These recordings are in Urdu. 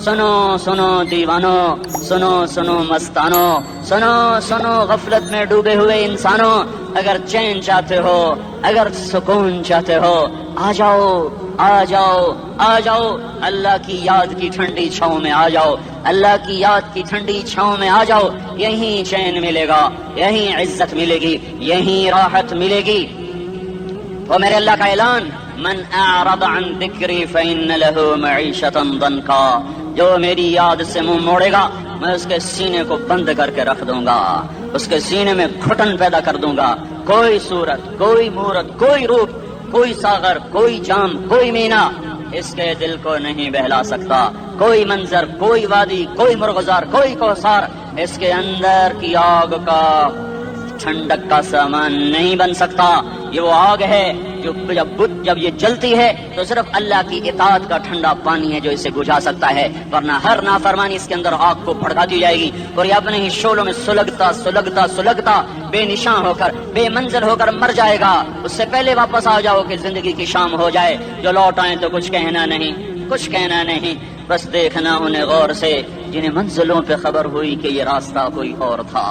سنو سنو دیوانو، سنو سنو مستانو، سنو سنو غفلت میں ڈوبے ہوئے انسانوں، اگر چین چاہتے ہو، اگر سکون چاہتے ہو، آ جاؤ آ جاؤ آ جاؤ، اللہ کی یاد کی ٹھنڈی چھاؤں میں آ جاؤ، اللہ کی یاد کی ٹھنڈی چھاؤں میں آ جاؤ، یہیں چین ملے گا، یہیں عزت ملے گی، یہیں راحت ملے گی۔ وہ میرے اللہ کا اعلان، من اعرض عن ذکری فإن له معیشۃ ضنکا، جو میری یاد سے منہ موڑے گا میں اس کے سینے کو بند کر کے رکھ دوں گا، اس کے سینے میں گھٹن پیدا کر دوں گا، کوئی صورت، کوئی مورت، کوئی روپ، کوئی ساغر، کوئی جام، کوئی مینا اس کے دل کو نہیں بہلا سکتا، کوئی منظر، کوئی وادی، کوئی مرغزار، کوئی کوثر اس کے اندر کی آگ کا ٹھنڈک کا سامان نہیں بن سکتا۔ یہ وہ آگ ہے جو جب یہ جلتی ہے تو صرف اللہ کی اطاعت کا ٹھنڈا پانی ہے جو اسے بجھا سکتا ہے، ورنہ ہر نافرمانی اس کے اندر آگ کو بھڑکاتی جائے گی اور یہ اپنے ہی شعلوں میں سلگتا سلگتا سلگتا بے نشان ہو کر، بے منزل ہو کر مر جائے گا۔ اس سے پہلے واپس آ جاؤ کہ زندگی کی شام ہو جائے، جو لوٹ آئیں تو کچھ کہنا نہیں، کچھ کہنا نہیں، بس دیکھنا انہیں غور سے جنہیں منزلوں پہ خبر ہوئی کہ یہ راستہ کوئی اور تھا۔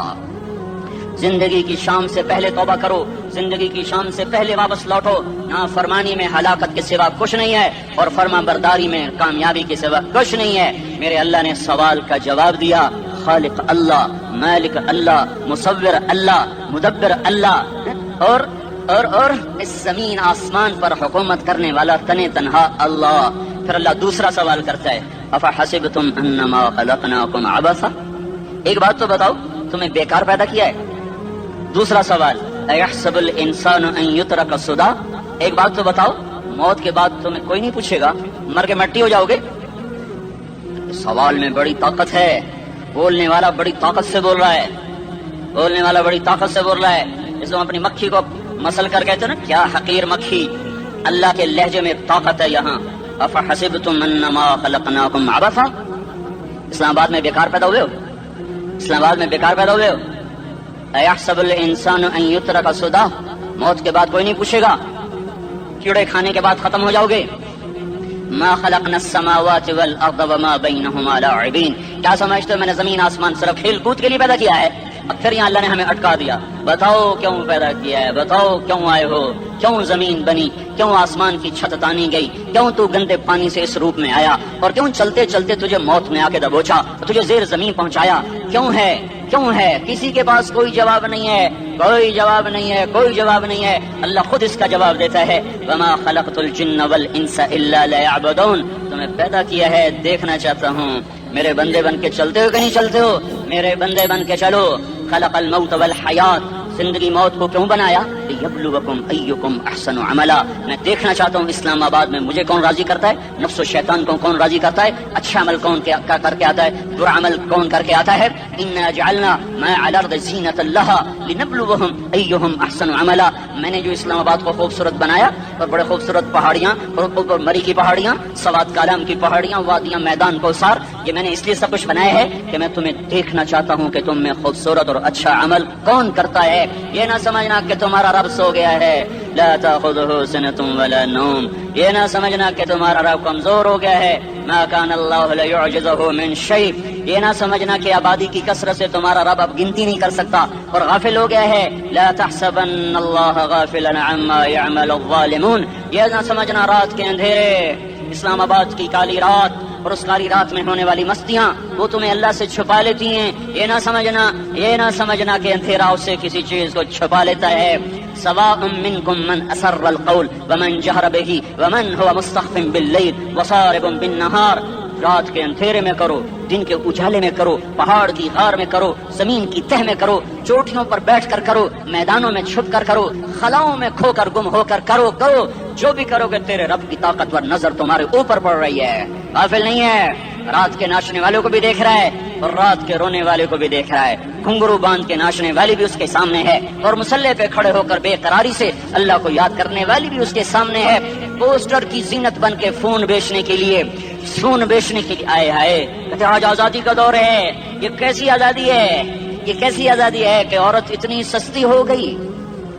زندگی کی شام سے پہلے توبہ کرو، زندگی کی شام سے پہلے واپس لوٹو، نافرمانی میں ہلاکت کے سوا کچھ نہیں ہے اور فرما برداری میں کامیابی کے سوا کچھ نہیں ہے۔ میرے اللہ نے سوال کا جواب دیا، خالق اللہ، مالک اللہ، مصور اللہ، مدبر اللہ، اور اس زمین آسمان پر حکومت کرنے والا تنے تنہا اللہ۔ پھر اللہ دوسرا سوال کرتا ہے، افحسبتم انما خلقناکم عبثا، ایک بات تو بتاؤ تمہیں بیکار پیدا کیا ہے؟ دوسرا سوال، ایحسب الانسان ان یترک سدی، ایک بات تو بتاؤ موت کے بعد تمہیں کوئی نہیں پوچھے گا، مر کے مٹی ہو جاؤ گے؟ سوال میں بڑی طاقت ہے، بولنے والا بڑی طاقت سے بول رہا ہے، بولنے والا بڑی طاقت سے بول رہا ہے۔ اس کو اپنی مکھی کو مسل کر کہتے ہیں نا، کیا حقیر مکھی، اللہ کے لہجے میں طاقت ہے یہاں۔ افحسبتم انما خلقناکم عبثا، اسلام آباد میں بیکار پیدا ہوئے ہو، اسلام آباد میں بیکار پیدا ہوئے ہو۔ ایحسب الانسان ان یترک سدی، موت کے بعد کوئی نہیں پوچھے گا، کیڑے کھانے کے بعد ختم ہو جاؤ گے۔ ما خلقنا السماوات والارض وما بینہما لاعبین، کیا سمجھتے ہو میں نے زمین آسمان صرف کھیل کود کے لیے پیدا کیا ہے؟ اب پھر یہاں اللہ نے ہمیں اٹکا دیا، بتاؤ کیوں پیدا کیا ہے، بتاؤ کیوں آئے ہو، کیوں زمین بنی، کیوں آسمان کی چھت تانی گئی، کیوں تو گندے پانی سے اس روپ میں آیا، اور کیوں چلتے چلتے تجھے موت میں آ کے دبوچا، تجھے زیر زمین پہنچایا، کیوں ہے، کیوں ہے؟ کسی کے پاس کوئی جواب نہیں ہے، کوئی جواب نہیں ہے، کوئی جواب نہیں ہے، اللہ خود اس کا جواب دیتا ہے، وما خلقت الجن والانس الا لیعبدون، تمہیں پیدا کیا ہے دیکھنا چاہتا ہوں، میرے بندے بن کے چلتے ہو کہ نہیں چلتے ہو، میرے بندے بن کے چلو۔ خلق الموت والحیات، زندگی موت کو کیوں بنایا؟ لیبلوکم ایکم احسن عملا، میں دیکھنا چاہتا ہوں اسلام آباد میں مجھے کون راضی کرتا ہے، نفس و شیطان کو کون راضی کرتا ہے، اچھا عمل کون کیا کر کے آتا ہے، برا عمل کون کر کے آتا ہے۔ انا جعلنا ما علی الارض زینۃ لها لنبلوہم ایہم احسن عملا، میں نے جو اسلام آباد کو خوبصورت بنایا اور بڑے خوبصورت پہاڑیاں اور مری کی پہاڑیاں، سوات کالام کی پہاڑیاں، وادیاں، میدان کوثر، یہ میں نے اس لیے سب کچھ بنایا ہے کہ میں تمہیں دیکھنا چاہتا ہوں کہ تم میں خوبصورت اور اچھا عمل کون کرتا ہے۔ یہ نہ سمجھنا کہ تمہارا رب سو گیا ہے، لا تاخذہ سنۃ ولا نوم، یہ نہ سمجھنا کہ تمہارا رب کمزور ہو گیا ہے، ما کان اللہ لیعجزہ من شیء، یہ نہ سمجھنا کہ آبادی کی کثرت سے تمہارا رب اب گنتی نہیں کر سکتا اور غافل ہو گیا ہے، لا تحسبن اللہ غافلا عما يعمل الظالمون، یہ نہ سمجھنا رات کے اندھیرے، اسلام آباد کی کالی رات اور اس کالی رات میں ہونے والی مستیاں وہ تمہیں اللہ سے چھپا لیتی ہیں، یہ نہ سمجھنا کہ اندھیرا اس سے کسی چیز کو چھپا لیتا ہے۔ سواء منکم من اسر القول ومن جہر به ومن هو مستخف باللیل وصارب بالنہار، رات کے اندھیرے میں کرو، دن کے اجالے میں کرو، پہاڑ کی غار میں کرو، زمین کی تہ میں کرو، چوٹیوں پر بیٹھ کر کرو، میدانوں میں چھپ کر کرو، خلاؤں میں کھو کر گم ہو کر کرو، جو بھی کرو گے تیرے رب کی طاقتور نظر تمہارے اوپر پڑ رہی ہے، غافل نہیں ہے، رات کے ناچنے والوں کو بھی دیکھ رہا ہے اور رات کے رونے والے کو بھی دیکھ رہا ہے، گھنگرو باندھ کے ناچنے والی بھی اس کے سامنے ہے اور مسلح پہ کھڑے ہو کر بے قراری سے اللہ کو یاد کرنے والی بھی اس کے سامنے ہے، پوسٹر کی زینت بن کے فون بیچنے کے لیے آئے ہائے، کہتے آج آزادی کا دور ہے، یہ کیسی آزادی ہے، یہ کیسی آزادی ہے کہ عورت اتنی سستی ہو گئی،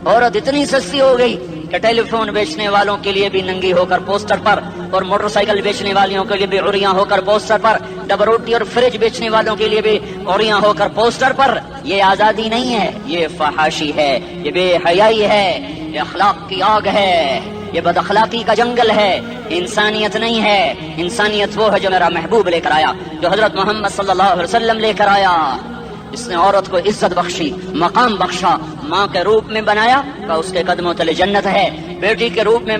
عورت اتنی سستی ہو گئی کہ ٹیلی فون بیچنے والوں کے لیے بھی ننگی ہو کر پوسٹر پر، اور موٹر سائیکل بیچنے والوں کے لیے بھی عریاں ہو کر پوسٹر پر، ڈبل روٹی اور فریج بیچنے والوں کے لیے بھی عریاں ہو کر پوسٹر پر. یہ آزادی نہیں ہے، یہ فحاشی ہے، یہ بے حیائی ہے، یہ اخلاق کی آگ ہے، یہ بد اخلاقی کا جنگل ہے. انسانیت نہیں ہے. انسانیت وہ ہے جو میرا محبوب لے کر آیا، جو حضرت محمد صلی اللہ علیہ وسلم لے کر آیا. اس نے عورت کو عزت بخشی، مقام بخشا، ماں کے روپ میں بنایا کہ اس کے قدموں تلے جنت ہے. بیٹی کے روپ میں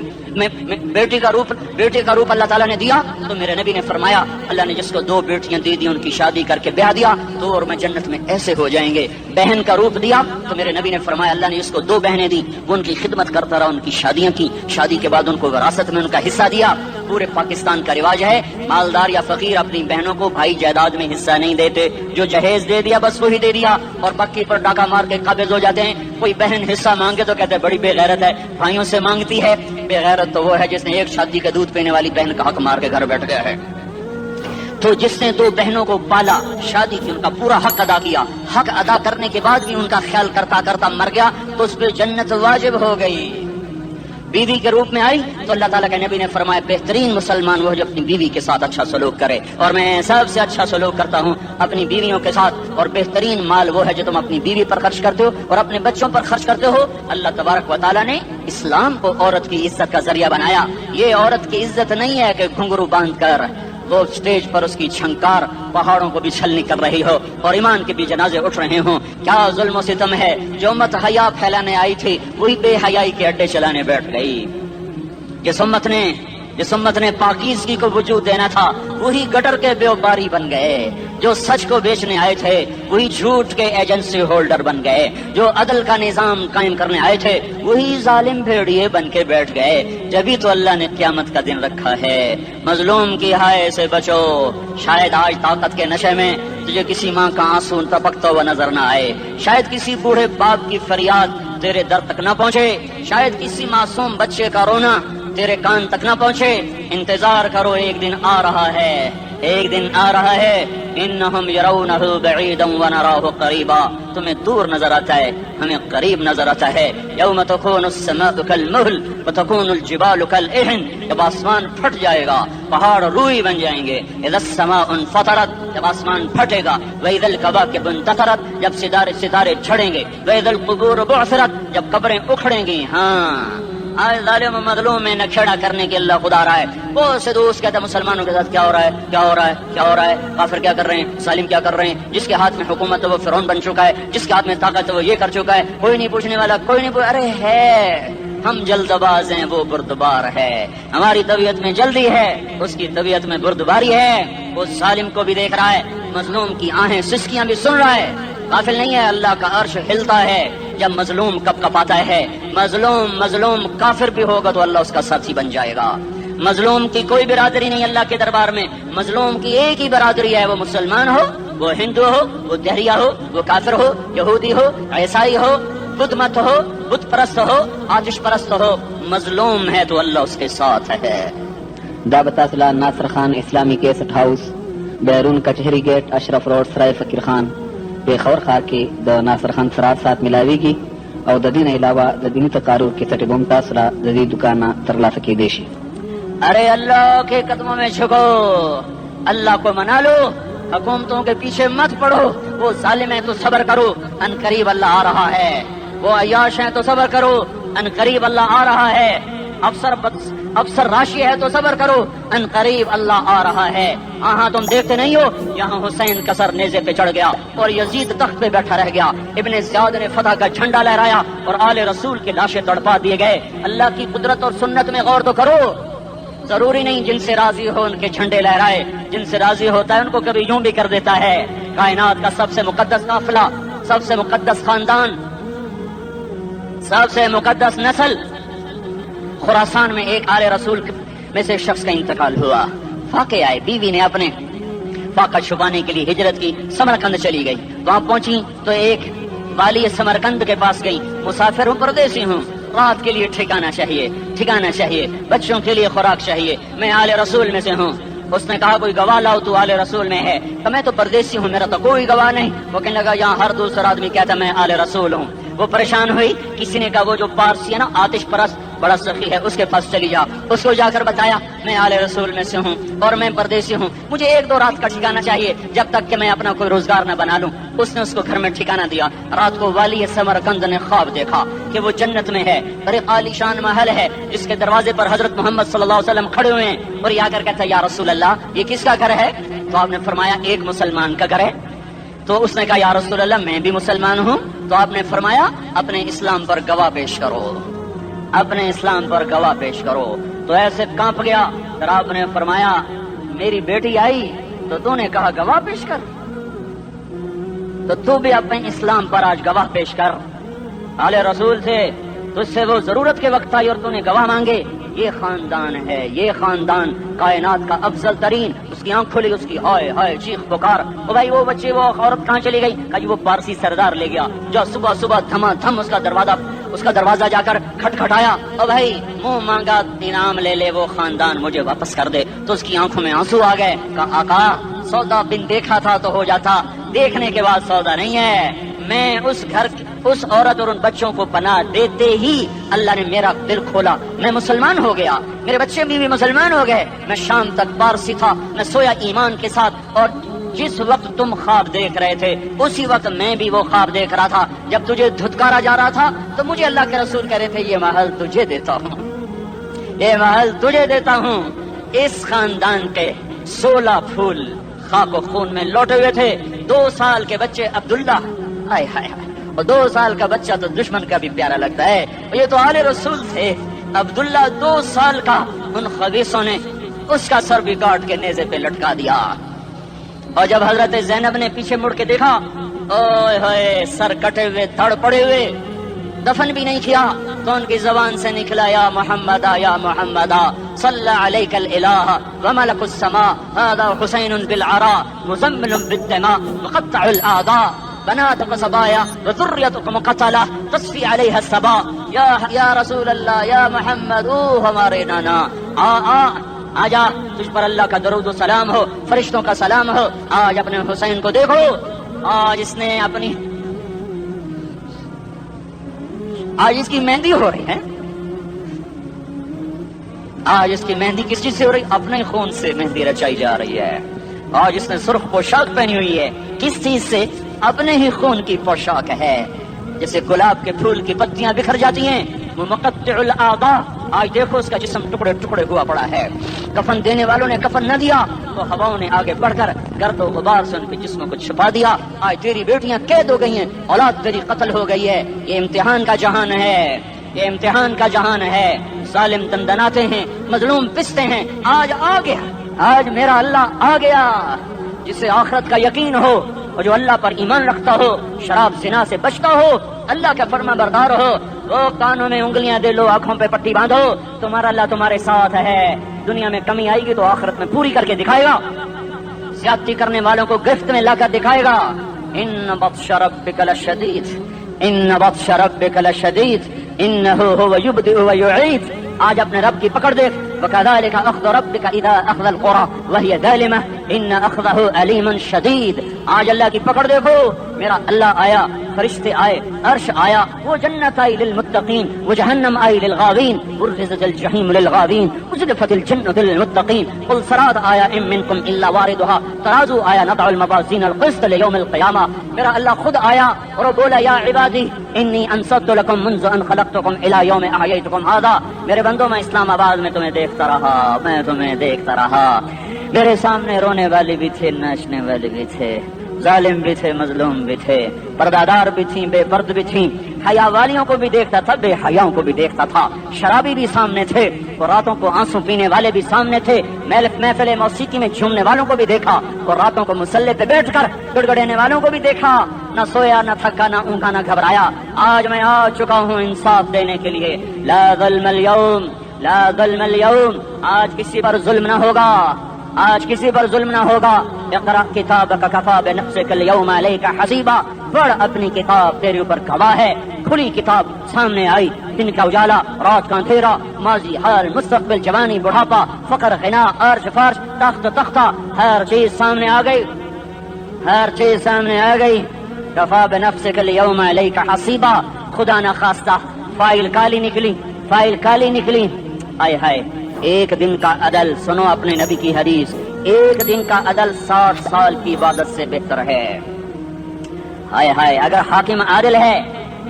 بیٹی کا روپ اللہ تعالیٰ نے دیا تو میرے نبی نے فرمایا اللہ نے جس کو 2 بیٹیاں دی ان کی شادی کر کے بیاہ دیا تو اور میں جنت میں ایسے ہو جائیں گے. بہن کا روپ دیا تو میرے نبی نے فرمایا اللہ نے جس کو 2 بہنیں دی وہ ان کی خدمت کرتا رہا، ان کی شادیاں کی، شادی کے بعد ان کو وراثت میں ان کا حصہ دیا. پورے پاکستان کا رواج ہے مالدار یا فقیر اپنی بہنوں کو بھائی جائیداد میں حصہ نہیں دیتے، جو جہیز دے دیا بس وہی دے دیا، اور پکی پر ڈاکہ مار کے قابض ہو جاتے ہیں. کوئی بہن حصہ مانگے تو کہتے ہیں بڑی بے غیرت ہے، بھائیوں سے مانگتی ہے. بے غیرت تو وہ ہے جس نے ایک شادی کا دودھ پینے والی بہن کا حق مار کے گھر بیٹھ گیا ہے. تو جس نے 2 بہنوں کو پالا، شادی کی، ان کا پورا حق ادا کیا، حق ادا کرنے کے بعد بھی ان کا خیال کرتا کرتا مر گیا تو اس پہ جنت واجب ہو گئی. بیوی کے روپ میں آئی تو اللہ تعالیٰ کے نبی نے فرمایا بہترین مسلمان وہ جو اپنی بیوی کے ساتھ اچھا سلوک کرے، اور میں سب سے اچھا سلوک کرتا ہوں اپنی بیویوں کے ساتھ. اور بہترین مال وہ ہے جو تم اپنی بیوی پر خرچ کرتے ہو اور اپنے بچوں پر خرچ کرتے ہو. اللہ تبارک و تعالیٰ نے اسلام کو عورت کی عزت کا ذریعہ بنایا. یہ عورت کی عزت نہیں ہے کہ گھنگرو باندھ کر وہ اسٹیج پر اس کی چھنکار پہاڑوں کو بھی چھلنی کر رہی ہو اور ایمان کے بھی جنازے اٹھ رہے ہوں. کیا ظلم و ستم ہے. جو امت حیا پھیلانے آئی تھی وہی بے حیائی کے اڈے چلانے بیٹھ گئی. جس امت نے پاکیزگی کو وجود دینا تھا وہی گٹر کے بیوباری بن گئے. جو سچ کو بیچنے آئے تھے وہی جھوٹ کے ایجنسی ہولڈر بن گئے. جو عدل کا نظام قائم کرنے آئے تھے وہی ظالم بھیڑیے بن کے بیٹھ گئے. جبھی تو اللہ نے قیامت کا دن رکھا ہے. مظلوم کی ہائے سے بچو. شاید آج طاقت کے نشے میں تجھے کسی ماں کا آنسو ٹپکتا ہوا نظر نہ آئے، شاید کسی بوڑھے باپ کی فریاد تیرے در تک نہ پہنچے، شاید کسی معصوم بچے کا رونا تیرے کان تک نہ پہنچے. انتظار کرو، ایک دن آ رہا ہے، ایک دن آ رہا ہے. انہم یرونہ بعیدا ونراہ قریبا. تمہیں دور نظر آتا ہے، ہمیں قریب نظر آتا ہے. یوم تکون السماء کالمہل وتکون الجبال کالعہن. جب آسمان پھٹ جائے گا پہاڑ روئی بن جائیں گے. اذا السماء انفطرت. جب آسمان پھٹے گا. واذا الکواکب انتثرت. جب ستارے جھڑیں گے. واذا القبور بعثرت. جب قبریں اکھڑیں گی. ہاں آج ظالم و مظلوم میں نکھیڑا کرنے کے اللہ خدا رہا ہے. بہت سے دوست کہتے ہیں مسلمانوں کے ساتھ کیا ہو رہا ہے، کیا ہو رہا ہے، کیا ہو رہا ہے، کافر کیا کر رہے ہیں، ظالم کیا کر رہے ہیں. جس کے ہاتھ میں حکومت ہے وہ فرعون بن چکا ہے، جس کے ہاتھ میں طاقت ہے وہ یہ کر چکا ہے. کوئی نہیں پوچھنے والا، کوئی نہیں ارے ہے ہم جلد باز ہیں، وہ بردبار ہے. ہماری طبیعت میں جلدی ہے، اس کی طبیعت میں بردباری ہے. وہ ظالم کو بھی دیکھ رہا ہے، مظلوم کی آہیں سسکیاں بھی سن رہا ہے. غافل نہیں ہے. اللہ کا عرش ہلتا ہے جب مظلوم کب کپاتا ہے. مظلوم کافر بھی ہوگا تو اللہ اس کا ساتھی بن جائے گا. مظلوم کی کوئی برادری نہیں اللہ کے دربار میں. مظلوم کی ایک ہی برادری ہے، وہ مسلمان ہو، وہ ہندو ہو، وہ دہریہ ہو، وہ کافر ہو، یہودی ہو، عیسائی ہو، بدھ مت ہو، بت پرست ہو، آتش پرست ہو. مظلوم ہے تو اللہ اس کے ساتھ ہے. دعوت اصلاح ناصر خان اسلامی کیسٹ ہاؤس، بیرون کچہری گیٹ، اشرف روڈ، سرائے فقیر خان، پیښور ښار کې د ناصر خان سرات سات ملاویږي او د دې نه علاوه د دیني تقارر کیسټ هم تاسو را د دې دکان نه ترلاسه کیدی شي. ارے اللہ کے قدموں میں جھکو، اللہ کو منا لو، حکومتوں کے پیچھے مت پڑو. وہ ظالم ہے تو صبر کرو، ان قریب اللہ آ رہا ہے. وہ عیاش ہیں تو صبر کرو، ان قریب اللہ آ رہا ہے. افسر راشی ہے تو صبر کرو، ان قریب اللہ آ رہا ہے. ہاں تم دیکھتے نہیں ہو یہاں حسین کا سر نیزے پہ چڑھ گیا اور یزید تخت پہ بیٹھا رہ گیا. ابن زیاد نے فتح کا جھنڈا لہرایا اور آل رسول کی لاشیں تڑپا دیے گئے. اللہ کی قدرت اور سنت میں غور تو کرو. ضروری نہیں جن سے راضی ہو ان کے جھنڈے لہرائے، جن سے راضی ہوتا ہے ان کو کبھی یوں بھی کر دیتا ہے. کائنات کا سب سے مقدس قافلہ، سب سے مقدس خاندان، سب سے مقدس نسل، خراسان میں ایک آل رسول میں سے شخص کا انتقال ہوا. فاقے آئے، بیوی نے اپنے فاقہ چھپانے کے لیے ہجرت کی، سمرقند چلی گئی. وہاں پہنچی تو ایک والی سمرقند کے پاس گئی. مسافر ہوں، پردیسی ہوں، رات کے لیے ٹھکانا چاہیے، بچوں کے لیے خوراک چاہیے، میں آل رسول میں سے ہوں. اس نے کہا کوئی گواہ لاؤ، تو آل رسول میں ہے. تو میں تو پردیسی ہوں، میرا تو کوئی گواہ نہیں. وہ کہنے لگا یہاں ہر دوسرا آدمی کہتا میں آل رسول ہوں. وہ پریشان ہوئی. کسی نے کہا وہ جو پارسی ہے نا، آتش پرست، بڑا سخی ہے، اس کے پاس چلی جا۔ اس کو جا کر بتایا میں آل رسول میں سے ہوں اور میں پردیسی ہوں، مجھے 1-2 رات کا ٹھکانہ چاہیے جب تک کہ میں اپنا کوئی روزگار نہ بنا لوں۔ اس نے اس کو گھر میں ٹھکانہ دیا۔ رات کو والی سمرقند نے خواب دیکھا کہ وہ جنت میں ہے، بڑے عالی شان محل ہے جس کے دروازے پر حضرت محمد صلی اللہ علیہ وسلم کھڑے ہوئے ہیں، اور یہ آ کر کہتا ہے یا رسول اللہ یہ کس کا گھر ہے؟ تو آپ نے فرمایا ایک مسلمان کا گھر ہے۔ تو اس نے کہا یا رسول اللہ میں بھی مسلمان ہوں۔ تو آپ نے فرمایا اپنے اسلام پر گواہ پیش کرو، اپنے اسلام پر گواہ پیش کرو۔ تو ایسے کانپ گیا۔ پھر آپ نے فرمایا میری بیٹی آئی تو تو نے کہا گواہ پیش کر، تو تو بھی اپنے اسلام پر آج گواہ پیش کر۔ آل رسول تھے، تجھ سے وہ ضرورت کے وقت آئی اور تو نے گواہ مانگے۔ یہ خاندان ہے، یہ خاندان کائنات کا افضل ترین۔ اس کی آنکھ کھلی، اس کی ہائے ہائے چیخ پکار، او بھائی وہ بچے وہ عورت کہاں چلی گئی؟ کہا وہ پارسی سردار لے گیا، جو صبح صبح دھما دھم اس کا دروازہ جا کر کھٹکھٹایا، او بھائی منہ مانگا انعام لے لے، وہ خاندان مجھے واپس کر دے۔ تو اس کی آنکھوں میں آنسو آ گئے۔ کہا آقا سودا بن دیکھا تھا تو ہو جاتا، دیکھنے کے بعد سودا نہیں ہے۔ میں اس گھر اس عورت اور ان بچوں کو پناہ دیتے ہی اللہ نے میرا دل کھولا، میں مسلمان ہو گیا، میرے بچے بھی مسلمان ہو گئے۔ میں شام تک پارسی تھا، میں سویا ایمان کے ساتھ، اور جس وقت تم خواب دیکھ رہے تھے اسی وقت میں بھی وہ خواب دیکھ رہا تھا۔ جب تجھے دھتکارا جا رہا تھا تو مجھے اللہ کے رسول کہہ رہے تھے یہ محل تجھے دیتا ہوں، یہ محل تجھے دیتا ہوں۔ اس خاندان کے 16 پھول خاک و خون میں لوٹے ہوئے تھے۔ 2 سال کے بچے عبداللہ، ہائے ہائے ہائے، اور 2 سال کا بچہ تو دشمن کا بھی پیارا لگتا ہے، یہ تو آل رسول تھے۔ عبداللہ 2 سال کا، ان خبیثوں نے اس کا سر بھی کاٹ کے نیزے پہ لٹکا دیا۔ اور جب حضرت زینب نے پیچھے مڑ کے دیکھا، اوئے ہوئے سر کٹے ہوئے، دھڑ پڑے ہوئے، دفن بھی نہیں کیا، تو ان کی زبان سے نکلا یا محمد یا محمد صلی علیک الالہ وملک السماء هذا حسین بالعراء مزمل بالدماء مقطع الاعضاء بناتك صبايا وذريتك مقتلة تصفي عليها الصبا یا رسول اللہ یا محمد، او ہمارے نانا، آجا تجھ پر اللہ کا درود و سلام ہو، فرشتوں کا سلام ہو۔ آج اپنے حسین کو دیکھو، آج اس نے آج اس کی مہندی ہو رہی ہے۔ آج اس کی مہندی کس چیز سے ہو رہی؟ اپنے خون سے مہندی رچائی جا رہی ہے۔ آج اس نے سرخ پوشاک پہنی ہوئی ہے، کس چیز سے؟ اپنے ہی خون کی پوشاک ہے۔ جیسے گلاب کے پھول کی پتیاں بکھر جاتی ہیں، وہ مقطع الاعضاء، آج دیکھو اس کا جسم ٹکڑے ٹکڑے ہوا پڑا ہے۔ کفن دینے والوں نے کفن نہ دیا تو ہواؤں نے آگے بڑھ کر گرد و غبار سے ان کے جسموں کو چھپا دیا۔ آج تیری بیٹیاں قید ہو گئی ہیں، اولاد تیری قتل ہو گئی ہے۔ یہ امتحان کا جہان ہے، یہ امتحان کا جہان ہے۔ ظالم دندناتے ہیں، مظلوم پستے ہیں۔ آج آ گیا، آج میرا اللہ آ گیا، جسے آخرت کا یقین ہو اور جو اللہ پر ایمان رکھتا ہو، شراب زنا سے بچتا ہو، اللہ کا فرما بردار ہو، وہ کانوں میں انگلیاں دے لو، آنکھوں پہ پٹی باندھو، تمہارا اللہ تمہارے ساتھ ہے۔ دنیا میں کمی آئے گی تو آخرت میں پوری کر کے دکھائے گا، زیادتی کرنے والوں کو گرفت میں لا کر دکھائے گا۔ ان بطش ربک لشدید، ان بطش ربک لشدید انہ هو یبدئ ویعید۔ آج اپنے رب کی پکڑ دیکھ، وکذالک اخذ ربک اذا اخذ القرى وهي ظالمہ ان اخذہ علیم شدید۔ آج اللہ کی پکڑ دیکھو، میرا اللہ آیا، فرشتے آئے، عرش آیا، وہ جنت آئی للمتقین، وہ جہنم آئی للغاوین، برزت الجحیم للغاوین، ازلفت الجنۃ للمتقین، قل صراط آیا ام منکم الا واردها، ترازو آیا نضع الموازین القسط لیوم القیامہ۔ میرا اللہ خود آیا اور بولا یا عبادی انی انصت لکم منذ ان خلقتکم الی یوم احییتکم ھذا۔ میرے بندوں میں اسلام آباد میں تمہیں دیکھتا رہا، میں تمہیں دیکھتا رہا، میرے سامنے رونے والے بھی تھے، ناچنے والے بھی تھے، ظالم بھی تھے، مظلوم بھی تھے، پردادار بھی تھیں، بے پرد بھی تھیں، حیا والیوں کو بھی دیکھتا تھا، بے حیاؤں کو بھی دیکھتا تھا، شرابی بھی سامنے تھے، اور راتوں کو آنسو پینے والے بھی سامنے تھے، محفل موسیقی میں جھومنے والوں کو بھی دیکھا، اور راتوں کو مسلح پہ بیٹھ کر گڑگڑانے والوں کو بھی دیکھا۔ نہ سویا، نہ تھکا، نہ اونگا، نہ گھبرایا۔ آج میں آ چکا ہوں انصاف دینے کے لیے۔ لا ظلم اليوم، لا ظلم اليوم، آج کسی پر ظلم نہ ہوگا، آج کسی پر ظلم نہ ہوگا۔ اقرأ کتابک کفی بنفسک اليوم علیک حسیبا، پڑھ اپنی کتاب، تیرے اوپر گواہ ہے۔ کھلی کتاب سامنے آئی، دن کا اجالا، رات کا اندھیرا، ماضی، حال، مستقبل، جوانی، بڑھاپا، فقر، غنا، عرش، فرش، تخت، تختہ، ہر چیز سامنے آ گئی، ہر چیز سامنے آ گئی۔ کفی بنفسک اليوم علیک حسیبا، خدا نہ خواستہ فائل کالی نکلی، فائل کالی نکلی. آئے ہائے ایک دن کا عدل, سنو اپنے نبی کی حدیث, ایک دن کا عدل 60 سال کی عبادت سے بہتر ہے. ہائے ہائے اگر حاکم عادل ہے,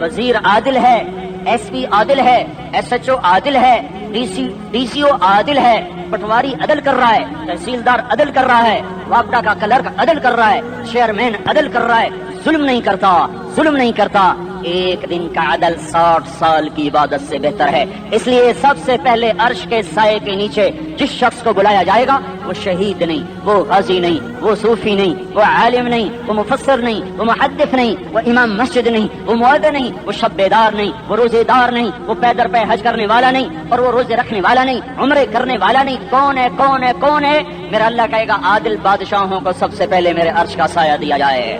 وزیر عادل ہے, ایس پی عادل ہے, ایس ایچ او عادل ہے, ڈی سی او عادل ہے, پٹواری عدل کر رہا ہے, تحصیلدار عدل کر رہا ہے, وابڈا کا کلرک عدل کر رہا ہے, چیئرمین عدل کر رہا ہے, ظلم نہیں کرتا, ظلم نہیں کرتا, ایک دن کا عدل 60 سال کی عبادت سے بہتر ہے. اس لیے سب سے پہلے عرش کے سائے کے نیچے جس شخص کو بلایا جائے گا وہ شہید نہیں, وہ غازی نہیں, وہ صوفی نہیں, وہ عالم نہیں, وہ مفسر نہیں, وہ محدث نہیں, وہ امام مسجد نہیں, وہ مؤذن نہیں, وہ شب بیدار نہیں, وہ روزے دار نہیں, وہ پیدر پہ حج کرنے والا نہیں, اور وہ روزے رکھنے والا نہیں, عمرے کرنے والا نہیں. کون ہے, کون ہے, کون ہے؟ میرا اللہ کہے گا عادل بادشاہوں کو سب سے پہلے میرے عرش کا سایہ دیا جائے.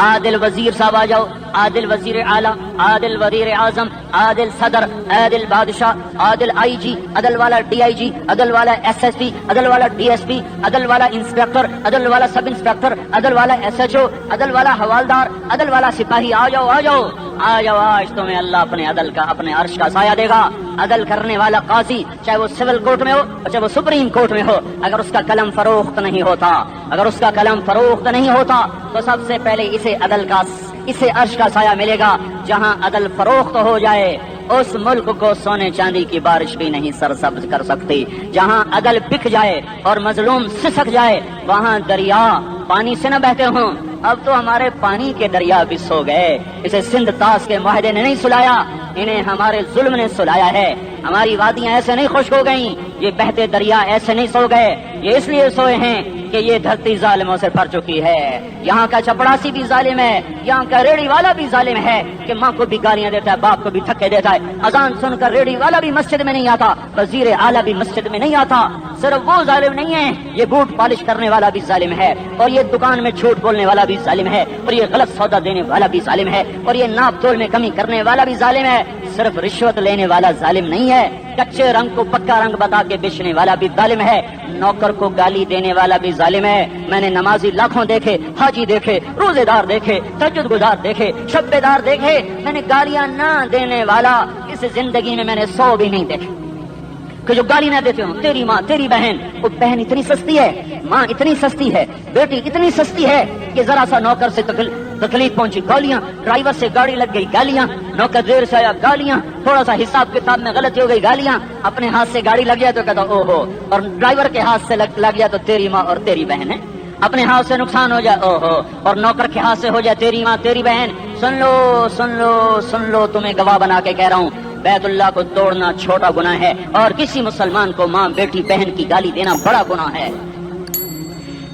عادل وزیر صاحب آ جاؤ, عادل وزیر اعلیٰ, عادل وزیر اعظم, عادل صدر, عادل بادشاہ, عادل آئی جی, عدل والا ڈی آئی جی, عدل والا ایس ایس پی, عدل والا ڈی ایس پی, عدل والا انسپیکٹر, عدل والا سب انسپیکٹر, عدل والا ایس ایچ او, عدل والا حوالدار, عدل والا سپاہی. آ جاؤ, آ جاؤ, آ جاؤ, آج تمہیں اللہ اپنے عدل کا, اپنے عرش کا سایہ دے گا. عدل کرنے والا قاضی, چاہے وہ سول کورٹ میں ہو چاہے وہ سپریم کورٹ میں ہو, اگر اس کا قلم فروخت نہیں ہوتا, اگر اس کا قلم فروخت نہیں ہوتا تو سب سے پہلے اسے عرش کا سایہ ملے گا. جہاں عدل فروخت ہو جائے اس ملک کو سونے چاندی کی بارش بھی نہیں سرسبز کر سکتی. جہاں عدل بک جائے اور مظلوم سسک جائے وہاں دریا پانی سے نہ بہتے ہوں. اب تو ہمارے پانی کے دریا بھی سو گئے. اسے سندھ طاس کے معاہدے نے نہیں سلایا, انہیں ہمارے ظلم نے سلایا ہے. ہماری وادیاں ایسے نہیں خشک ہو گئیں, یہ بہتے دریا ایسے نہیں سو گئے. یہ اس لیے سوئے ہیں کہ یہ دھرتی ظالموں سے بھر چکی ہے. یہاں کا چپڑاسی بھی ظالم ہے, یہاں کا ریڑھی والا بھی ظالم ہے کہ ماں کو بھی گالیاں دیتا ہے, باپ کو بھی دھکے دیتا ہے. اذان سن کر ریڑھی والا بھی مسجد میں نہیں آتا, وزیر اعلیٰ بھی مسجد میں نہیں آتا. صرف وہ ظالم نہیں ہے, یہ بوٹ پالش کرنے والا بھی ظالم ہے, اور یہ دکان میں جھوٹ بولنے والا بھی ظالم ہے, اور یہ غلط سودا دینے والا بھی ظالم ہے, اور یہ ناپ تول میں کمی کرنے والا بھی ظالم ہے. صرف رشوت لینے والا ظالم نہیں ہے, کچے رنگ کو پکا رنگ بتا کے بیچنے والا بھی ظالم ہے, نوکر کو گالی دینے والا بھی ظالم ہے. میں نے نمازی لاکھوں دیکھے, حاجی دیکھے, روزے دار دیکھے, تہجد گزار دیکھے, شب بیدار دیکھے, میں نے گالیاں نہ دینے والا اس زندگی میں نے 100 بھی نہیں دیکھے کہ جو گالی نہ دیتے ہوں. تیری ماں, تیری بہن, وہ بہن اتنی سستی ہے, ماں اتنی سستی ہے, بیٹی اتنی سستی ہے کہ ذرا سا نوکر سے تکلیف پہنچی گالیاں, ڈرائیور سے گاڑی لگ گئی گالیاں, نوکر دیر سے آیا گالیاں, تھوڑا سا حساب کتاب میں غلطی ہو گئی گالیاں, اپنے ہاتھ سے گاڑی لگ جائے تو کہتا او ہو, اور ڈرائیور کے ہاتھ سے لگ جائے تو تیری ماں اور تیری بہن ہے. اپنے ہاتھ سے نقصان ہو جائے او ہو, اور نوکر کے ہاتھ سے ہو جائے تیری ماں تیری بہن. سن لو سن لو سن لو, تمہیں گواہ بنا کے کہہ رہا ہوں, بیت اللہ کو توڑنا چھوٹا گناہ ہے, اور کسی مسلمان کو ماں بیٹی بہن کی گالی دینا بڑا گناہ ہے.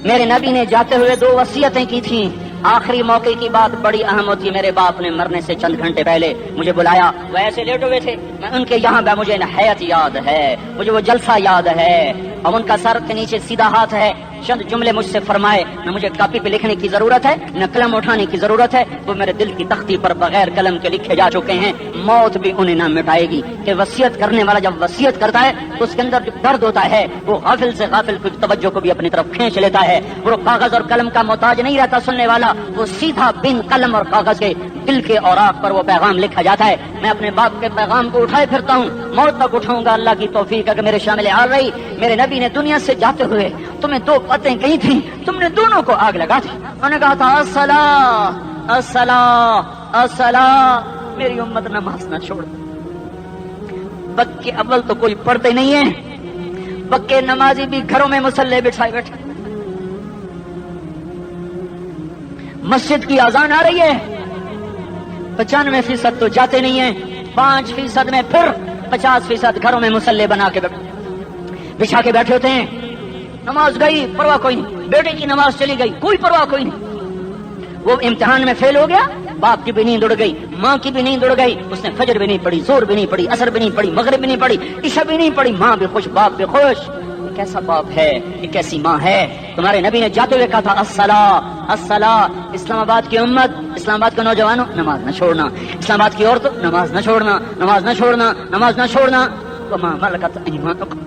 میرے نبی نے جاتے ہوئے 2 وصیتیں کی تھیں. آخری موقع کی بات بڑی اہم ہوتی. میرے باپ نے مرنے سے چند گھنٹے پہلے مجھے بلایا, وہ ایسے لیٹ ہوئے تھے, میں ان کے یہاں گیا, مجھے نہایت یاد ہے, مجھے وہ جلسہ یاد ہے, اور ان کا سر کے نیچے سیدھا ہاتھ ہے. چند جملے مجھ سے فرمائے, نہ مجھے کاپی پہ لکھنے کی ضرورت ہے نہ قلم اٹھانے کی ضرورت ہے, وہ میرے دل کی تختی پر بغیر قلم کے لکھے جا چکے ہیں. موت بھی انہیں نہ مٹائے گی کہ وصیت کرنے والا جب وصیت کرتا ہے تو اس کے اندر جو درد ہوتا ہے وہ غافل سے غافل کچھ توجہ کو بھی اپنی طرف کھینچ لیتا ہے. وہ کاغذ اور قلم کا محتاج نہیں رہتا سننے والا, وہ سیدھا بن قلم اور کاغذ کے دل کے اوراق پر وہ پیغام لکھا جاتا ہے. میں اپنے باپ کے پیغام کو اٹھائے پھرتا ہوں, موت تک اٹھاؤں گا, اللہ کی توفیق اگر میرے شامل حال رہی. میرے نبی نے دنیا سے جاتے ہوئے تمہیں 2 باتیں کہی تھی, تم نے دونوں کو آگ لگا دی. انہوں نے کہا تھا الصلاۃ الصلاۃ الصلاۃ, میری امت نماز نہ چھوڑ. پکے اول تو کوئی پڑھتے نہیں ہے, پکے نمازی بھی گھروں میں مصلے بٹھائے بیٹھے. مسجد کی اذان آ رہی ہے, 95% تو جاتے نہیں ہیں, 5% میں پھر 50% گھروں میں مصلے بنا کے بچھا کے بیٹھے ہوتے ہیں. نماز گئی پرواہ کوئی نہیں, بیٹے کی نماز چلی گئی کوئی پرواہ کوئی نہیں. وہ امتحان میں فیل ہو گیا, باپ کی بھی نیند اڑ گئی, ماں کی بھی نیند اڑ گئی, اس نے فجر بھی نہیں پڑھی, زور بھی نہیں پڑھی, عصر بھی نہیں پڑھی, مغرب بھی نہیں پڑھی, عشاء بھی نہیں پڑھی. ماں بھی خوش, باپ بھی خوش. یہ کیسا باپ ہے, یہ کیسی ماں ہے. تمہارے نبی نے جاتے ہوئے کہا تھا الصلاۃ الصلاۃ. اسلام آباد کی امت, اسلام آباد کے نوجوانوں, نماز نہ چھوڑنا. اسلام آباد کی عورتوں, نماز نہ چھوڑنا, نماز نہ چھوڑنا, نماز نہ چھوڑنا. وما ملکت ایمانکم,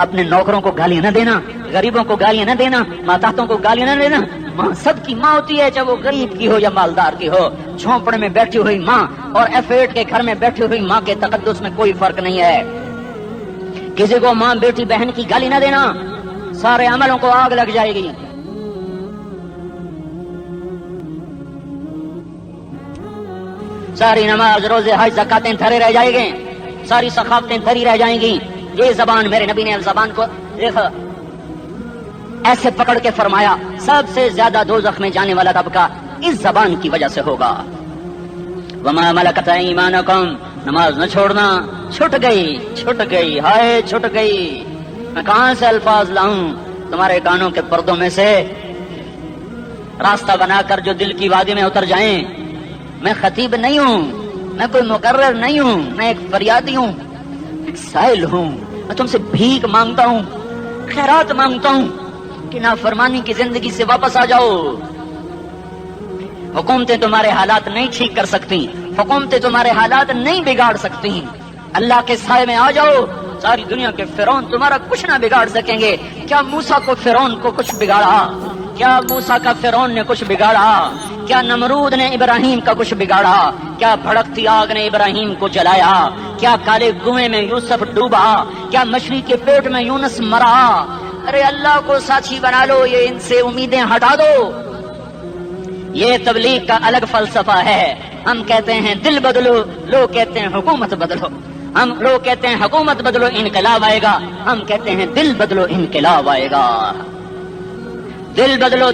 اپنے نوکروں کو گالیاں نہ دینا، غریبوں کو گالیاں نہ دینا، ماتحتوں کو گالیاں نہ دینا۔ ماں سب کی ماں ہوتی ہے، چاہے وہ غریب کی ہو یا مالدار کی ہو۔ جھونپڑے میں بیٹھی ہوئی ماں اور F8 کے گھر میں بیٹھی ہوئی ماں کے تقدس میں کوئی فرق نہیں ہے۔ کسی کو ماں بیٹی بہن کی گالی نہ دینا، سارے عملوں کو آگ لگ جائے گی۔ ساری نماز روزے حج زکاتیں دھرے رہ جائیں گے، ساری ثقافتیں دھری رہ جائیں گی۔ یہ زبان، میرے نبی نے زبان کو دیکھا ایسے پکڑ کے فرمایا سب سے زیادہ دوزخ میں جانے والا طبقہ اس زبان کی وجہ سے ہوگا۔ وما ملکت ایمانکم، نماز نہ چھوڑنا، چھٹ گئی، ہائے چھٹ گئی۔ میں کہاں سے الفاظ لاؤں تمہارے کانوں کے پردوں میں سے، راستہ بنا کر جو دل کی وادی میں اتر جائیں۔ میں خطیب نہیں ہوں، میں کوئی مقرر نہیں ہوں، میں ایک فریادی ہوں، ایک سائل ہوں۔ میں تم سے بھیک مانگتا ہوں، خیرات مانگتا ہوں کہ نافرمانی کی زندگی سے واپس آ جاؤ۔ حکومتیں تمہارے حالات نہیں ٹھیک کر سکتی، حکومتیں تمہارے حالات نہیں بگاڑ سکتی۔ اللہ کے سائے میں آ جاؤ، ساری دنیا کے فرعون تمہارا کچھ نہ بگاڑ سکیں گے۔ کیا موسیٰ کو فرعون کو کچھ بگاڑا؟ کیا موسیٰ کا فرعون نے کچھ بگاڑا؟ کیا نمرود نے ابراہیم کا کچھ بگاڑا؟ کیا بھڑکتی آگ نے ابراہیم کو جلایا؟ کیا کالے کنویں میں یوسف ڈوبا؟ کیا مچھلی کے پیٹ میں یونس مرا؟ ارے اللہ کو ساتھی بنا لو، یہ ان سے امیدیں ہٹا دو۔ یہ تبلیغ کا الگ فلسفہ ہے۔ ہم کہتے ہیں دل بدلو، لوگ کہتے ہیں حکومت بدلو۔ لوگ کہتے ہیں حکومت بدلو انقلاب آئے گا، ہم کہتے ہیں دل بدلو انقلاب آئے گا۔ دل بدلو،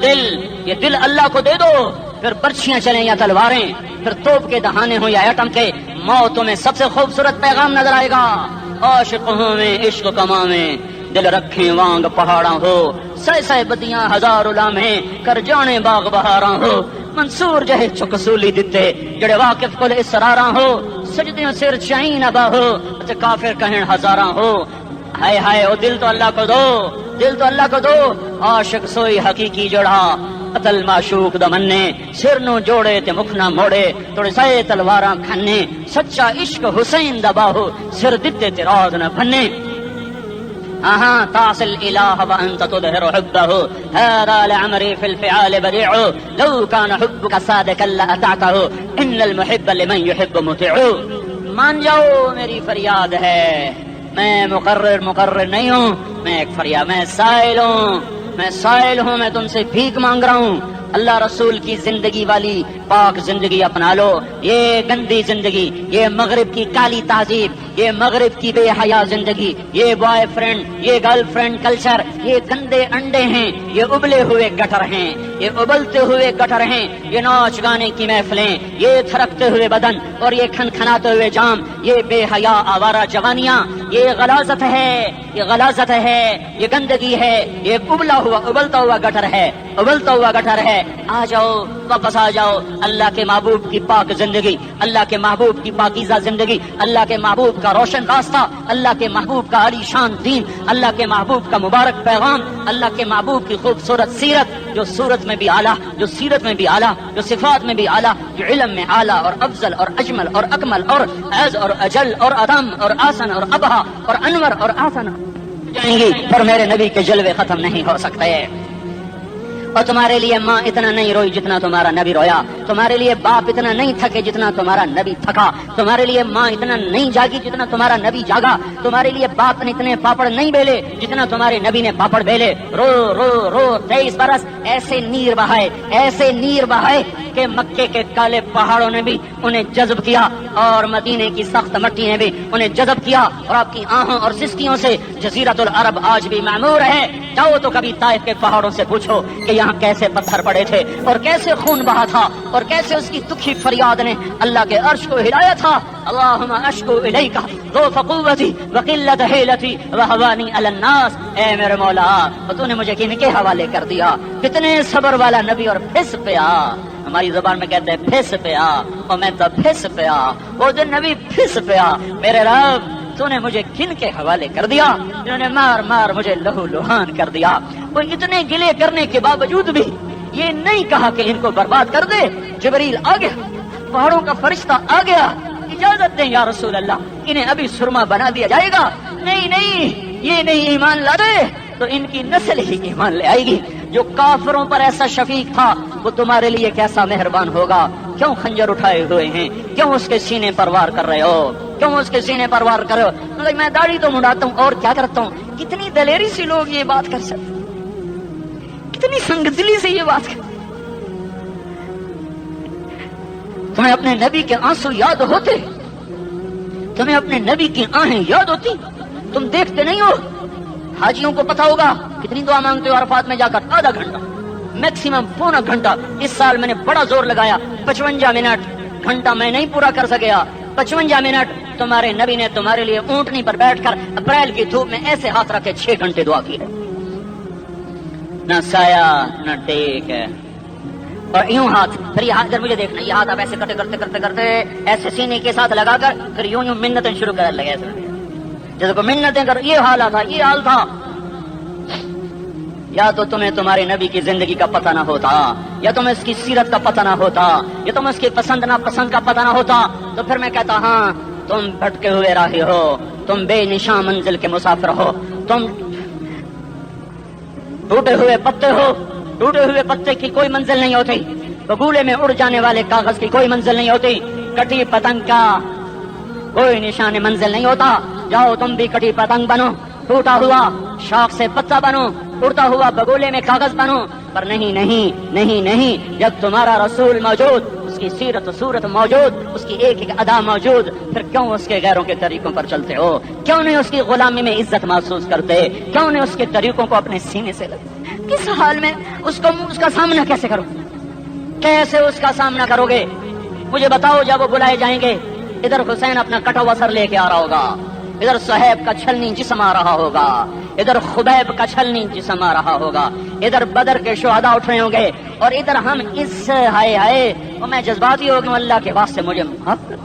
یہ دل اللہ کو دے دو، پھر برچھیاں چلیں یا تلواریں، پھر توپ کے دہانے ہوں یا ایٹم کے، موتوں میں سب سے خوبصورت پیغام نظر آئے گا۔ عاشقوں میں عشق کما میں دل رکھیں وانگ پہاڑاں ہو، سہ بدیاں ہزار لامہیں کر جانے باغ بہاراں ہو۔ منصور جہے چکسولی دتے جڑے واقف کل اسراراں ہو، سجدیوں سر چائیں نبا ہو تے کافر کہیں ہزاراں ہو۔ ہائے ہائے او دل تو اللہ کو دو، دل تو اللہ کو دو۔ عاشق سوئی حقیقی جڑا قتل معشوق دمنے، سر نو جوڑے تے مکھ نہ موڑے، توڑے سائے تلواراں کھنے۔ سچا عشق حسین دبا ہو، سر دتے تے راز نہ بھنے۔ تعصي الإله وأنت تظهر حبه، هذا لعمري في الفعال بديع، لو كان حبك صادقا لأطعته، إن المحب لمن يحب مطيع۔ مان جاؤ میری فریاد ہے، میں مقرر نہیں ہوں، میں ایک فریاد، میں سائل ہوں، میں تم سے بھیک مانگ رہا ہوں۔ اللہ رسول کی زندگی والی پاک زندگی اپنا لو۔ یہ گندی زندگی، یہ مغرب کی کالی تہذیب، یہ مغرب کی بے حیا زندگی، یہ بوائے فرینڈ، یہ گرل فرینڈ کلچر، یہ گندے انڈے ہیں، یہ ابلے ہوئے گٹر ہیں، یہ ابلتے ہوئے گٹر ہیں، یہ ناچ گانے کی محفلیں، یہ تھرکتے ہوئے بدن اور یہ کھنکھناتے ہوئے جام، یہ بے حیا آوارہ جوانیاں، یہ غلاظت ہے، یہ گندگی ہے، یہ ابلتا ہوا گٹر ہے۔ آ جاؤ، واپس آ جاؤ اللہ کے محبوب کی پاک زندگی، اللہ کے محبوب کی پاکیزہ زندگی، اللہ کے محبوب کا روشن راستہ، اللہ کے محبوب کا عالی شان دین، اللہ کے محبوب کا مبارک پیغام، اللہ کے محبوب کی خوبصورت سیرت، جو صورت میں بھی اعلیٰ، جو سیرت میں بھی اعلیٰ، جو صفات میں بھی اعلیٰ، جو علم میں اعلیٰ اور افضل اور اجمل اور اکمل اور اعز اور اجل اور ادم اور آسن اور ابہا اور انور اور آسن جائیں گی، پر میرے نبی کے جلوے ختم نہیں ہو سکتے۔ اور تمہارے لیے ماں اتنا نہیں روئی جتنا تمہارا نبی رویا، تمہارے لیے باپ اتنا نہیں تھکے جتنا تمہارا نبی تھکا، تمہارے لیے ماں اتنا نہیں جاگی جتنا تمہارا نبی جاگا، تمہارے لیے باپ نے اتنے پاپڑ نہیں بیلے جتنا تمہارے نبی نے پاپڑ بیلے۔ رو رو رو 23 برس ایسے نیر بہائے کہ مکے کے کالے پہاڑوں نے بھی انہیں جذب کیا اور مدینے کی سخت مٹی نے بھی انہیں جذب کیا، اور آپ کی آہوں اور سسکیوں سے جزیرۃ العرب آج بھی معمور ہے۔ جاؤ تو کبھی طائف کے پہاڑوں سے پوچھو کہ یہاں کیسے پتھر پڑے تھے اور کیسے خون بہا تھا اور کیسے اس کی دکھی فریاد نے اللہ کے عرش کو ہلایا تھا۔ اللہم اشکو الیک ضعف قوتی وقلت حیلتی وہوانی علی الناس، اے میرے مولا تو نے مجھے کن کے حوالے کر دیا؟ کتنے صبر والا نبی، اور پھس پیا، ہماری زبان میں کہتے ہیں پھس پیا، اور میں تو پھس پیا، وہ جو نبی پھس پیا۔ میرے رب تو نے مجھے کن کے حوالے کر دیا جنہوں نے مار مجھے لہو لہان کر دیا؟ وہ اتنے گلے کرنے کے باوجود بھی یہ نہیں کہا کہ ان کو برباد کر دے۔ جبریل آ گیا، پہاڑوں کا فرشتہ آ گیا، اجازت دیں یا رسول اللہ، انہیں ابھی سرما بنا دیا جائے گا۔ نہیں، یہ نہیں ایمان لاتے تو ان کی نسل ہی ایمان لے آئے گی۔ جو کافروں پر ایسا شفیق تھا وہ تمہارے لیے کیسا مہربان ہوگا۔ کیوں خنجر اٹھائے ہوئے ہیں؟ کیوں اس کے سینے پر وار کر رہے ہو؟ کیوں اس کے سینے پر وار کر رہے ہو؟ میں داڑھی تو مڑاتا ہوں اور کیا کرتا ہوں۔ کتنی دلیری سے لوگ یہ بات کر سکتے، کتنی سنگدلی سے یہ بات کر۔ تمہیں اپنے نبی کے آنسو یاد ہوتے؟ تمہیں اپنے نبی کی آہیں یاد ہوتی؟ تم دیکھتے نہیں ہو؟ حاجیوں کو پتا ہوگا کتنی دعا مانگتے ہو عرفات میں جا کر؟ آدھا گھنٹہ، میکسیمم پونا گھنٹہ۔ اس سال میں نے بڑا زور لگایا، 55 منٹ، گھنٹہ میں نہیں پورا کر سکیا۔ 55 منٹ تمہارے نبی نے تمہارے لیے اونٹنی پر بیٹھ کر اپریل کی دھوپ میں ایسے ہاتھ رکھے 6 گھنٹے دعا کی ہے۔ نہ سایہ نہ ٹیک ہے، اور یوں ہاتھ، پھر یہ ہاتھ ادھر مجھے دیکھنا، یہ ہاتھ آپ ایسے کرتے کرتے کرتے کرتے ایسے سینے کے ساتھ لگا کر پھر یوں یوں منتیں شروع کر لگے، جیسے کو منتیں کر۔ یہ حال تھا، یہ حال تھا۔ یا تو تمہیں تمہارے نبی کی زندگی کا پتہ نہ ہوتا، یا تمہیں اس کی سیرت کا پتہ نہ ہوتا، یا تمہیں اس کی پسند نہ پسند کا پتہ نہ ہوتا، تو پھر میں کہتا ہاں تم بھٹکے ہوئے راہی ہو، تم بے نشان منزل کے مسافر ہو، تم ٹوٹے ہوئے پتے ہو۔ ٹوٹے ہوئے پتے کی کوئی منزل نہیں ہوتی، بگولے میں اڑ جانے والے کاغذ کی کوئی منزل نہیں ہوتی، کٹی پتنگ کا کوئی نشان منزل نہیں ہوتا۔ جاؤ تم بھی کٹی پتنگ بنو، ٹوٹا ہوا شاخ سے پتا بنو، اڑتا ہوا بگولے میں کاغذ بنو، پر نہیں نہیں نہیں نہیں، جب تمہارا رسول موجود، اس کی سیرت و صورت موجود، اس کی ایک ایک ادا موجود، پھر کیوں اس کے غیروں کے طریقوں پر چلتے ہو؟ کیوں نہیں اس کی غلامی میں عزت محسوس کرتے؟ کیوں نہیں اس کے طریقوں کو اپنے سینے سے لگتے؟ کس حال میں اس کا سامنا کیسے کرو؟ کیسے اس کا سامنا کرو گے؟ مجھے بتاؤ۔ جب وہ بلائے جائیں گے، ادھر حسین اپنا کٹا ہوا سر لے کے آ رہا ہوگا، ادھر صہیب کا چھلنی جسم آ رہا ہوگا، ادھر خبیب کا چھلنی جسم آ رہا ہوگا، ادھر بدر کے شہداء اٹھ رہے ہوں گے، اور ادھر ہم اس ہائے ہائے، اور میں جذباتی ہو گیا، اللہ کے واسطے مجھے معاف کر۔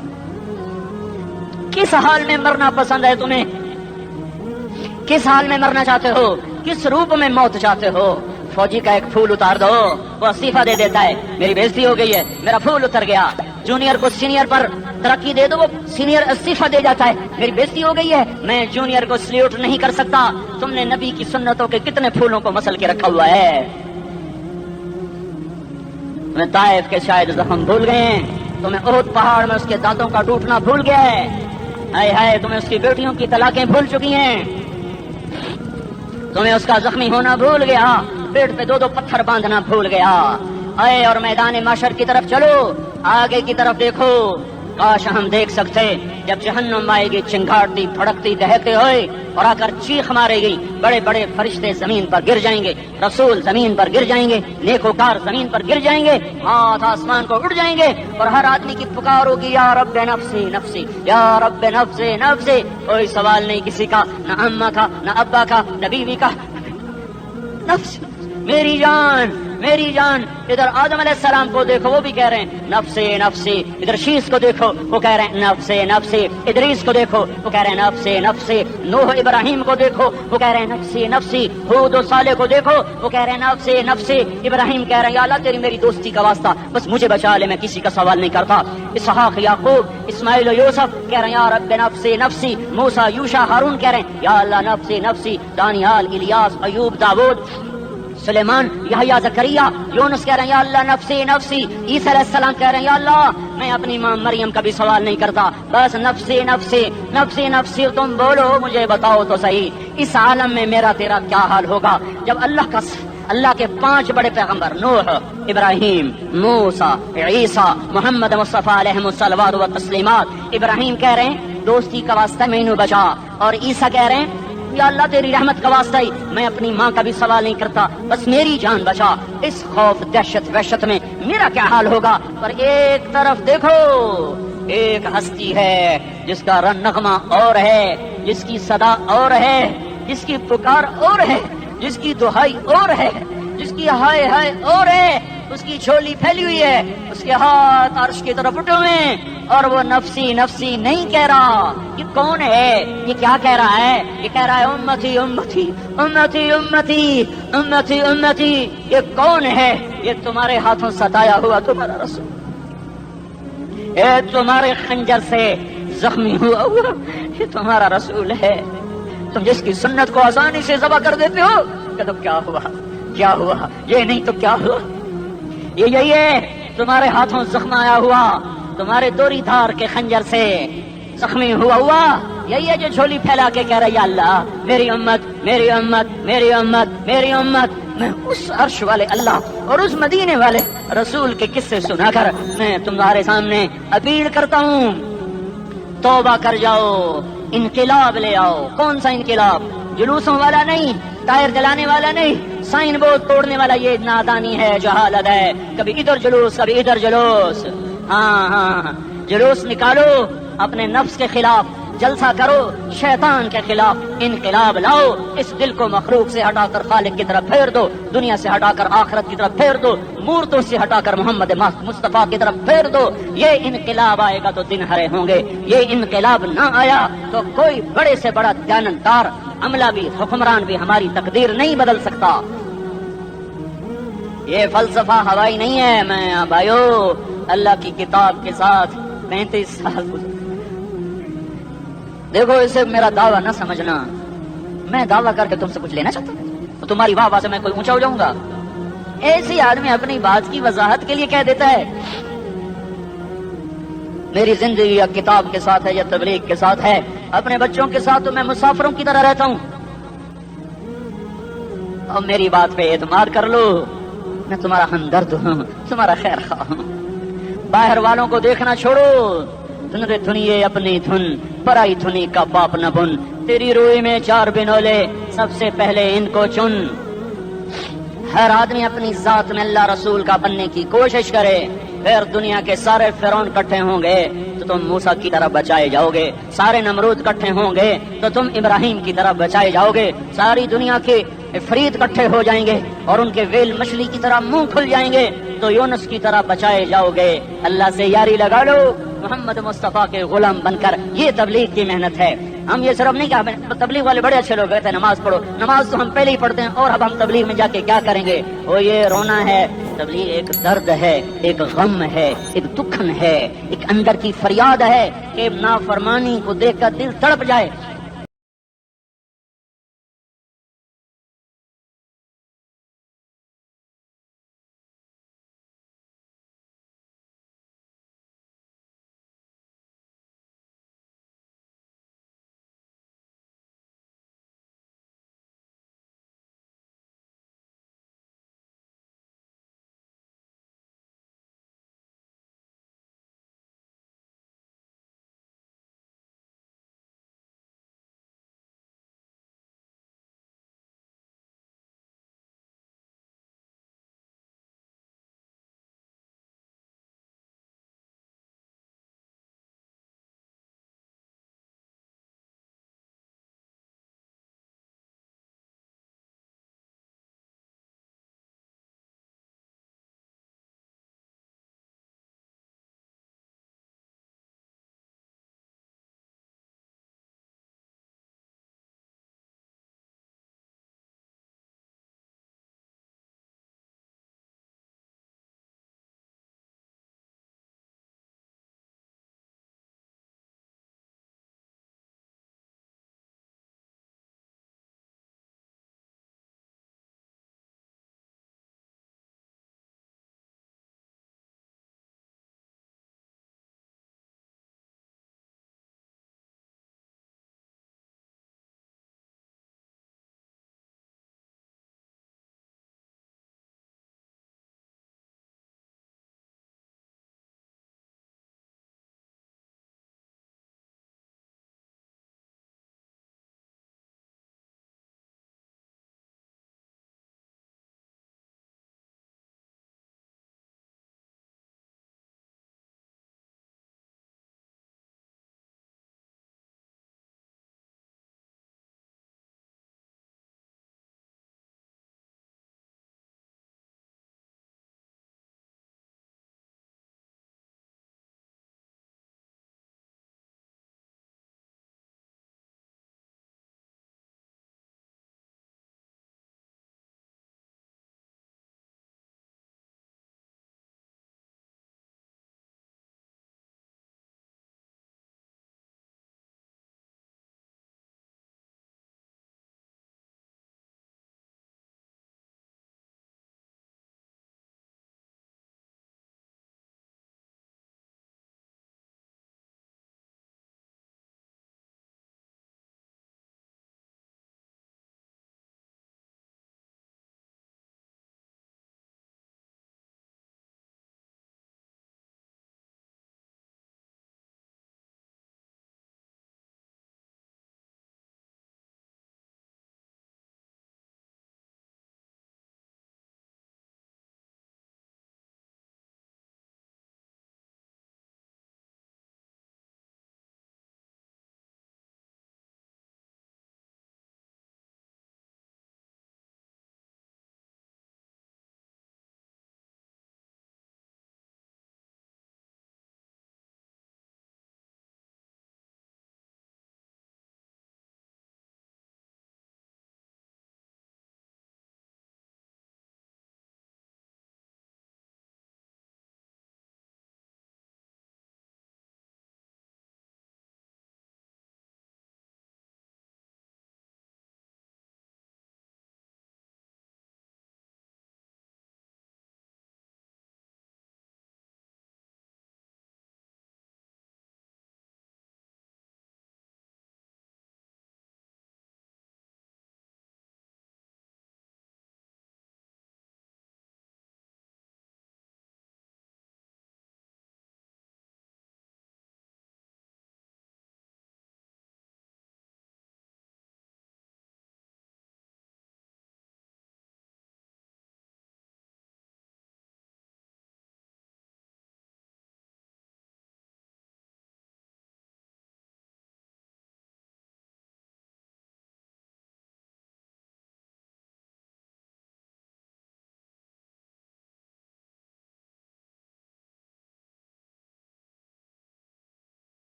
کس حال میں مرنا پسند ہے تمہیں؟ کس حال میں مرنا چاہتے ہو؟ کس روپ میں موت چاہتے ہو؟ فوجی کا ایک پھول اتار دو، وہ استعفیٰ دے دیتا ہے، میری بےزتی ہو گئی ہے، میرا پھول اتر گیا۔ جونیئر کو سینئر پر ترقی دے دو، وہ سینئر استعفیٰ دے جاتا ہے، میری بےزتی ہو گئی ہے، میں جونیئر کو سلیوٹ نہیں کر سکتا۔ تم نے نبی کی سنتوں کے کتنے پھولوں کو مسل کے رکھا ہوا ہے؟ تمہیں طائف کے شاید زخم بھول گئے ہیں، تمہیں احد پہاڑ میں اس کے دانتوں کا ٹوٹنا بھول گیا ہے، ہائے ہائے تمہیں اس کی بیٹیوں کی طلاقیں بھول چکی ہیں، تمہیں اس کا زخمی ہونا بھول گیا، پیٹ پہ 2 پتھر باندھنا بھول گیا۔ اے اور میدان معاشر کی طرف چلو، آگے کی طرف دیکھو۔ کاش ہم دیکھ سکتے جب جہنم آئے گی چنگھاڑتی بھڑکتی دہتے ہوئے اور آ کر چیخ مارے گی، بڑے بڑے فرشتے زمین پر گر جائیں گے، رسول زمین پر گر جائیں گے، نیکوکار زمین پر گر جائیں گے، ہاتھ آسمان کو اڑ جائیں گے، اور ہر آدمی کی پکار ہوگی یا رب نفسی نفسی، یا رب نفسی نفسی۔ کوئی سوال نہیں کسی کا، نہ اماں کا، نہ ابا کا، نہ بیوی کا، نفس میری جان میری جان۔ ادھر آدم علیہ السلام کو دیکھو، وہ بھی کہہ رہے ہیں نفسی نفسی، ادھر شیش کو دیکھو وہ کہہ رہے ہیں نفسی نفسی، ادریس کو دیکھو وہ کہہ رہے ہیں نفسی نفسی، نوح ابراہیم کو دیکھو وہ کہہ رہے ہیں نفسی نفسی، ہود و صالح کو دیکھو وہ کہہ رہے ہیں نفسی نفسی، ابراہیم کہہ رہے ہیں یا اللہ تیری میری دوستی کا واسطہ بس مجھے بچا لے، میں کسی کا سوال نہیں کرتا، اسحاق یعقوب اسماعیل و یوسف کہہ رہے ہیں یا رب نفسی نفسی، موسیٰ یوشع ہارون کہہ رہے ہیں یا اللہ نفسی نفسی، دانیال الیاس ایوب داؤد سلیمان یحییٰ زکریا یونس کہہ رہے ہیں یا اللہ نفسی نفسی، عیسیٰ علیہ السلام کہہ رہے ہیں یا اللہ میں اپنی ماں مریم کا بھی سوال نہیں کرتا، بس نفسی نفسی نفسی نفسی۔ تم بولو مجھے بتاؤ تو صحیح، اس عالم میں میرا تیرا کیا حال ہوگا جب اللہ کے 5 بڑے پیغمبر نوح، ابراہیم، موسیٰ، عیسیٰ، محمد مصطفیٰ علیہ الصلوات و تسلیمات۔ ابراہیم کہہ رہے ہیں دوستی کا واسطہ مینوں بچا، اور عیسیٰ کہہ رہے ہیں یا اللہ تیری رحمت کا واسطہ ہی میں اپنی ماں کا بھی سوال نہیں کرتا، بس میری جان بچا۔ اس خوف دہشت وحشت میں میرا کیا حال ہوگا؟ پر ایک طرف دیکھو، ایک ہستی ہے جس کا رن نغمہ اور ہے، جس کی صدا اور ہے، جس کی پکار اور ہے، جس کی دہائی اور ہے، جس کی ہائے ہائے اور ہے، اس کی جھولی پھیلی ہوئی ہے، اس کے ہاتھ عرش کی طرف اٹھے ہوئے ہیں، اور وہ نفسی نفسی نہیں کہہ رہا۔ یہ کون ہے؟ یہ کیا کہہ رہا ہے؟ یہ کہہ رہا ہے امتی امتی امتی امتی امتی امتی۔ یہ کون ہے؟ یہ تمہارے ہاتھوں ستایا ہوا تمہارا رسول، یہ تمہارے خنجر سے زخمی ہوا یہ تمہارا رسول ہے۔ تم جس کی سنت کو آسانی سے ذبح کر دیتے ہو کہ تو کیا ہوا، کیا ہوا، یہ نہیں تو کیا ہوا؟ یہ یہی ہے تمہارے ہاتھوں زخم آیا ہوا، تمہارے دوری دھار کے خنجر سے زخمی ہوا یہی ہے جو جھولی پھیلا کے کہہ رہا یا اللہ میری امت میری امت میری امت میری امت۔ میں اس عرش والے اللہ اور اس مدینے والے رسول کے قصے سنا کر میں تمہارے سامنے اپیل کرتا ہوں، توبہ کر جاؤ، انقلاب لے آؤ۔ کون سا انقلاب؟ جلوسوں والا نہیں، ٹائر جلانے والا نہیں، سائن بورڈ توڑنے والا یہ نادانی ہے، جہالت ہے، کبھی ادھر جلوس کبھی ادھر جلوس۔ ہاں جلوس نکالو اپنے نفس کے خلاف، جلسہ کرو شیطان کے خلاف، انقلاب لاؤ، اس دل کو مخلوق سے ہٹا کر خالق کی طرف پھیر دو، دنیا سے ہٹا کر آخرت کی طرف پھیر دو، مورتوں سے ہٹا کر محمد مصطفیٰ کی طرف پھیر دو۔ یہ انقلاب آئے گا تو دن ہرے ہوں گے، یہ انقلاب نہ آیا تو کوئی بڑے سے بڑا دیانتدار عملہ بھی، حکمران بھی ہماری تقدیر نہیں بدل سکتا۔ یہ فلسفہ ہوائی نہیں ہے۔ میں بھائیو اللہ کی کتاب کے ساتھ 35 سال گزرے۔ دیکھو اسے میرا دعویٰ نہ سمجھنا، میں دعویٰ کر کے تم سے کچھ لینا چاہتا ہوں تو تمہاری واہ واہ سے میں کوئی اونچا ہو جاؤں گا؟ ایسی آدمی اپنی بات کی وضاحت کے لیے کہہ دیتا ہے میری زندگی یا کتاب کے ساتھ ہے یا تبلیغ کے ساتھ ہے، اپنے بچوں کے ساتھ تو میں مسافروں کی طرح رہتا ہوں، اور میری بات پہ اعتماد کر لو، میں تمہارا ہمدرد ہوں، تمہارا خیر خواہ ہوں۔ باہر والوں کو دیکھنا چھوڑو، دھن رے دھنیے اپنی دھن، پرائی دھنی کا باپ نہ بن، تیری روئی میں 4 بنولے، سب سے پہلے ان کو چن۔ ہر آدمی اپنی ذات میں اللہ رسول کا بننے کی کوشش کرے، پھر دنیا کے سارے فرعون کٹھے ہوں گے تو تم موسیٰ کی طرح بچائے جاؤ گے، سارے نمرود کٹھے ہوں گے تو تم ابراہیم کی طرح بچائے جاؤ گے، ساری دنیا کے فرید کٹھے ہو جائیں گے اور ان کے ویل مچھلی کی طرح منہ کھل جائیں گے تو یونس کی طرح بچائے جاؤ گے۔ اللہ سے یاری لگا لو، محمد مصطفیٰ کے غلام بن کر، یہ تبلیغ کی محنت ہے۔ ہم یہ صرف نہیں کہا تبلیغ والے بڑے اچھے لوگ کہتے ہیں نماز پڑھو، نماز تو ہم پہلے ہی پڑھتے ہیں اور اب ہم تبلیغ میں جا کے کیا کریں گے؟ وہ یہ رونا ہے، تبلیغ ایک درد ہے، ایک غم ہے، ایک دکھن ہے، ایک اندر کی فریاد ہے کہ نافرمانی کو دیکھ کر دل تڑپ جائے۔